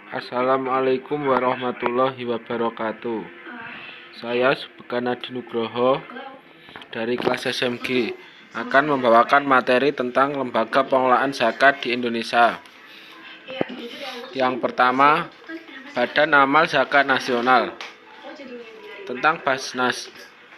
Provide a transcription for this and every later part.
Assalamualaikum warahmatullahi wabarakatuh. Saya Subhanadi Nugroho dari kelas SMG akan membawakan materi tentang lembaga pengelolaan zakat di Indonesia. Yang pertama, Badan Amal Zakat Nasional. Tentang Basnas.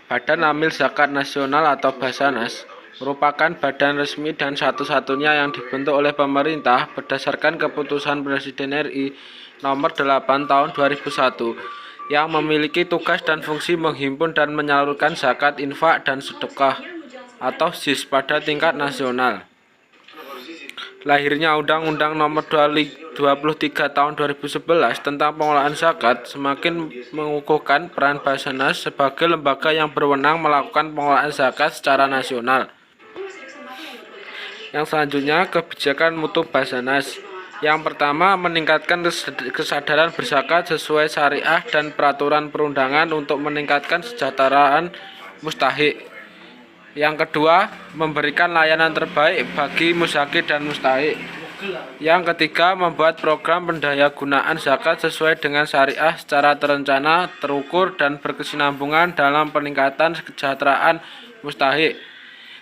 Badan Amil Zakat Nasional atau Basnas merupakan badan resmi dan satu-satunya yang dibentuk oleh pemerintah berdasarkan keputusan Presiden RI nomor 8 tahun 2001 yang memiliki tugas dan fungsi menghimpun dan menyalurkan zakat, infak, dan sedekah atau ZIS pada tingkat nasional. Lahirnya Undang-Undang Nomor 23 Tahun 2011 tentang pengelolaan zakat semakin mengukuhkan peran Basnas sebagai lembaga yang berwenang melakukan pengelolaan zakat secara nasional. Yang selanjutnya, kebijakan mutu Basnas. Yang pertama, meningkatkan kesadaran berzakat sesuai syariah dan peraturan perundangan untuk meningkatkan kesejahteraan mustahik. Yang kedua, memberikan layanan terbaik bagi mustahik dan mustahik. Yang ketiga, membuat program pendayagunaan zakat sesuai dengan syariah secara terencana, terukur, dan berkesinambungan dalam peningkatan kesejahteraan mustahik.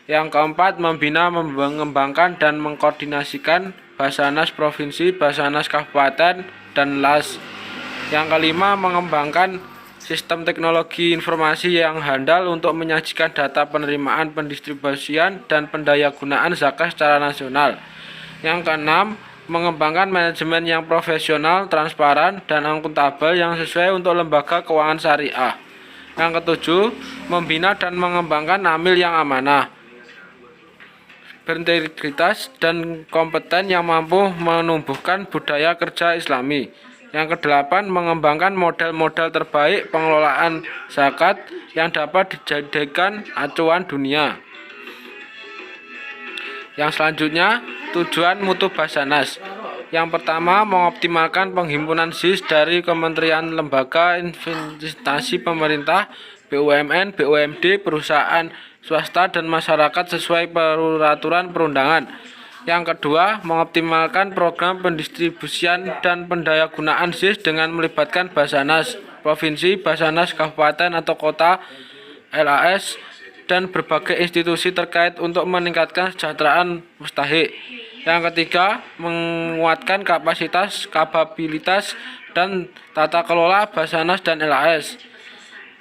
Yang keempat, membina, mengembangkan, dan mengkoordinasikan Basnas Provinsi, Basnas Kabupaten, dan LAS. Yang kelima, mengembangkan sistem teknologi informasi yang handal untuk menyajikan data penerimaan, pendistribusian, dan pendayagunaan zakat secara nasional. Yang keenam, mengembangkan manajemen yang profesional, transparan, dan akuntabel yang sesuai untuk lembaga keuangan syariah. Yang ketujuh, membina dan mengembangkan amil yang amanah, berintegritas, dan kompeten yang mampu menumbuhkan budaya kerja Islami. Yang kedelapan, mengembangkan model-model terbaik pengelolaan zakat yang dapat dijadikan acuan dunia. Yang selanjutnya, tujuan mutu Basnas. Yang pertama, mengoptimalkan penghimpunan ZIS dari kementerian, lembaga, instansi pemerintah, BUMN, BUMD, perusahaan swasta, dan masyarakat sesuai peraturan perundangan. Yang kedua, mengoptimalkan program pendistribusian dan pendayagunaan ZIS dengan melibatkan Basnas Provinsi, Basnas Kabupaten atau Kota, LAS, dan berbagai institusi terkait untuk meningkatkan kesejahteraan mustahik. Yang ketiga, menguatkan kapasitas, kapabilitas, dan tata kelola Basnas dan LAS.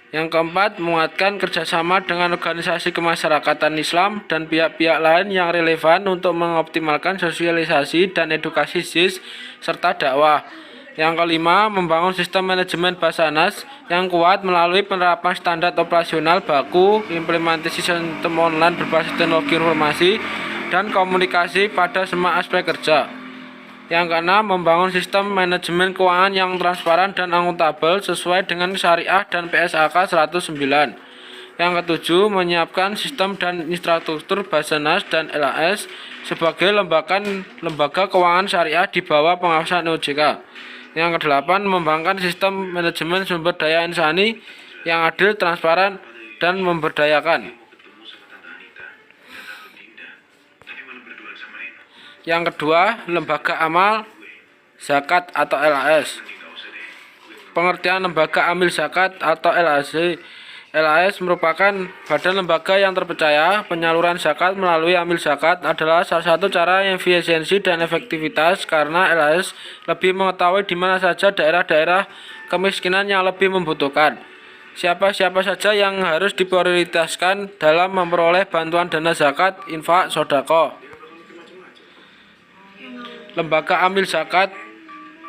Yang keempat, menguatkan kerjasama dengan organisasi kemasyarakatan Islam dan pihak-pihak lain yang relevan untuk mengoptimalkan sosialisasi dan edukasi ZIS serta dakwah. Yang kelima, membangun sistem manajemen Basnas yang kuat melalui penerapan standar operasional baku, implementasi sistem online berbasis teknologi informasi, dan komunikasi pada semua aspek kerja. Yang keenam, membangun sistem manajemen keuangan yang transparan dan akuntabel sesuai dengan syariah dan PSAK 109. Yang ketujuh, menyiapkan sistem dan infrastruktur Basnas dan LAS sebagai lembaga keuangan syariah di bawah pengawasan OJK. Yang kedelapan, membangun sistem manajemen sumber daya insani yang adil, transparan, dan memberdayakan. Yang kedua, lembaga amal zakat atau LAS. Pengertian lembaga amil zakat atau LAS. LAS merupakan badan lembaga yang terpercaya. Penyaluran zakat melalui amil zakat adalah salah satu cara yang efisiensi dan efektivitas karena LAS lebih mengetahui di mana saja daerah-daerah kemiskinan yang lebih membutuhkan. Siapa-siapa saja yang harus diprioritaskan dalam memperoleh bantuan dana zakat, infak, sodako. Lembaga amil zakat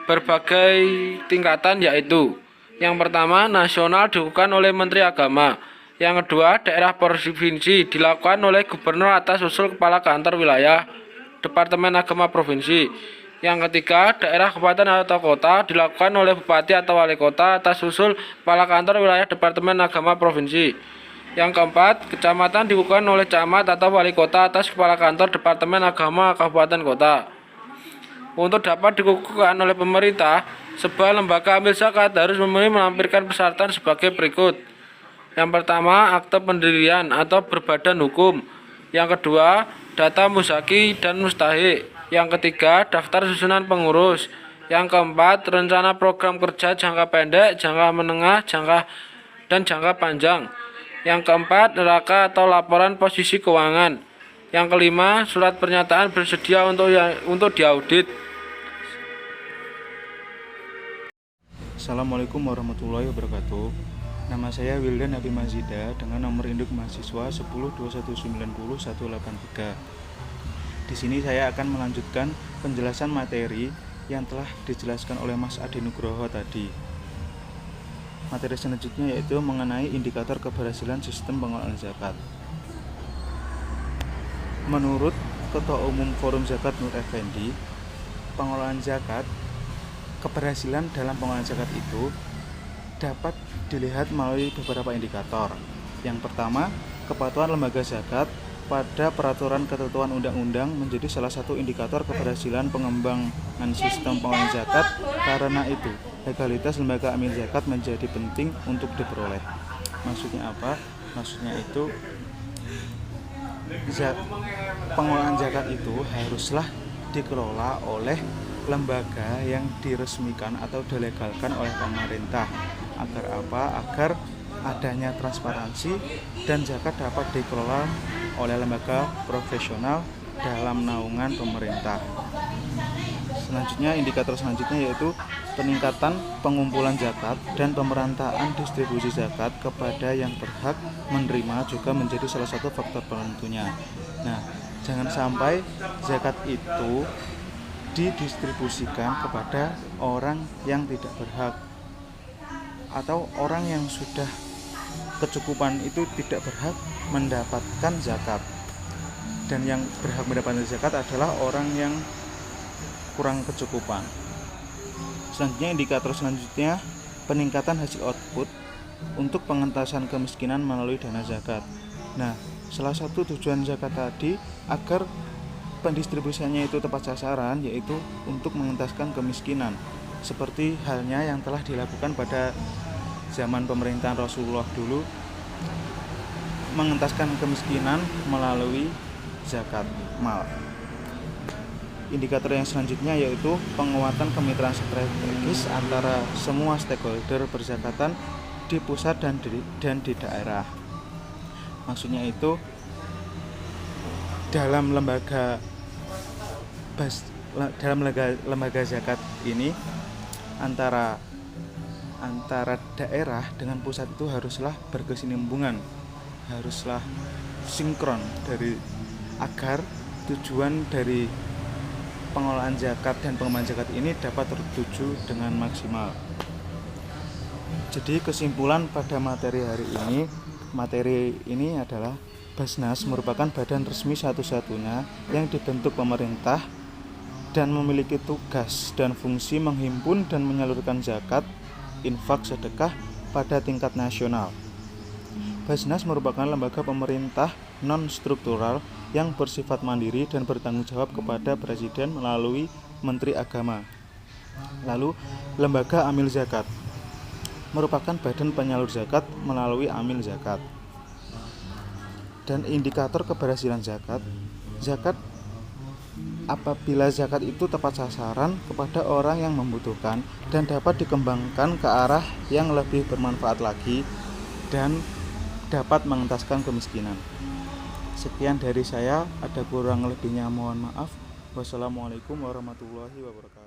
berbagai tingkatan yaitu: yang pertama, nasional dilakukan oleh Menteri Agama. Yang kedua, daerah provinsi dilakukan oleh gubernur atas usul kepala kantor wilayah Departemen Agama Provinsi. Yang ketiga, daerah kabupaten atau kota dilakukan oleh bupati atau wali kota atas usul kepala kantor wilayah Departemen Agama Provinsi. Yang keempat, kecamatan dilakukan oleh camat atau wali kota atas kepala kantor Departemen Agama Kabupaten Kota. Untuk dapat dikukuhkan oleh pemerintah, sebuah lembaga amil zakat harus melampirkan persyaratan sebagai berikut. Yang pertama, akte pendirian atau berbadan hukum. Yang kedua, data muzaki dan mustahik. Yang ketiga, daftar susunan pengurus. Yang keempat, rencana program kerja jangka pendek, jangka menengah, dan jangka panjang. Yang keempat, neraca atau laporan posisi keuangan. Yang kelima, surat pernyataan bersedia untuk diaudit. Assalamualaikum warahmatullahi wabarakatuh. Nama saya Wildan Abi Mazida dengan nomor induk mahasiswa 1021900183. Di sini saya akan melanjutkan penjelasan materi yang telah dijelaskan oleh Mas Adi Nugroho tadi. Materi selanjutnya yaitu mengenai indikator keberhasilan sistem pengelolaan zakat. Menurut Ketua Umum Forum Zakat Nur Effendi, pengelolaan zakat, keberhasilan dalam pengelolaan zakat itu dapat dilihat melalui beberapa indikator. Yang pertama, kepatuhan lembaga zakat pada peraturan ketentuan undang-undang menjadi salah satu indikator keberhasilan pengembangan sistem pengelolaan zakat. Karena itu, legalitas lembaga amil zakat menjadi penting untuk diperoleh. Maksudnya apa? Maksudnya itu pengelolaan zakat itu haruslah dikelola oleh lembaga yang diresmikan atau dilegalkan oleh pemerintah. Agar apa? Agar adanya transparansi dan zakat dapat dikelola oleh lembaga profesional dalam naungan pemerintah. Selanjutnya, indikator selanjutnya yaitu peningkatan pengumpulan zakat dan pemerataan distribusi zakat kepada yang berhak menerima juga menjadi salah satu faktor penentunya. Nah, jangan sampai zakat itu didistribusikan kepada orang yang tidak berhak atau orang yang sudah kecukupan itu tidak berhak mendapatkan zakat, dan yang berhak mendapatkan zakat adalah orang yang kurang kecukupan. Selanjutnya, indikator selanjutnya peningkatan hasil output untuk pengentasan kemiskinan melalui dana zakat. Nah, salah satu tujuan zakat tadi agar pendistribusiannya itu tepat sasaran, yaitu untuk mengentaskan kemiskinan, seperti halnya yang telah dilakukan pada zaman pemerintahan Rasulullah dulu, mengentaskan kemiskinan melalui zakat mal. Indikator yang selanjutnya yaitu penguatan kemitraan strategis antara semua stakeholder perzakatan di pusat dan di daerah. Maksudnya itu dalam lembaga zakat ini antara daerah dengan pusat itu haruslah berkesinambungan, haruslah sinkron agar tujuan dari pengelolaan zakat dan pengembangan zakat ini dapat tertuju dengan maksimal. Jadi kesimpulan pada materi ini adalah Basnas merupakan badan resmi satu-satunya yang dibentuk pemerintah dan memiliki tugas dan fungsi menghimpun dan menyalurkan zakat, infak, sedekah pada tingkat nasional. Basnas merupakan lembaga pemerintah non-struktural yang bersifat mandiri dan bertanggung jawab kepada Presiden melalui Menteri Agama. Lalu, lembaga amil zakat merupakan badan penyalur zakat melalui amil zakat. Dan indikator keberhasilan zakat apabila zakat itu tepat sasaran kepada orang yang membutuhkan dan dapat dikembangkan ke arah yang lebih bermanfaat lagi dan dapat mengentaskan kemiskinan. Sekian dari saya, ada kurang lebihnya mohon maaf. Wassalamualaikum warahmatullahi wabarakatuh.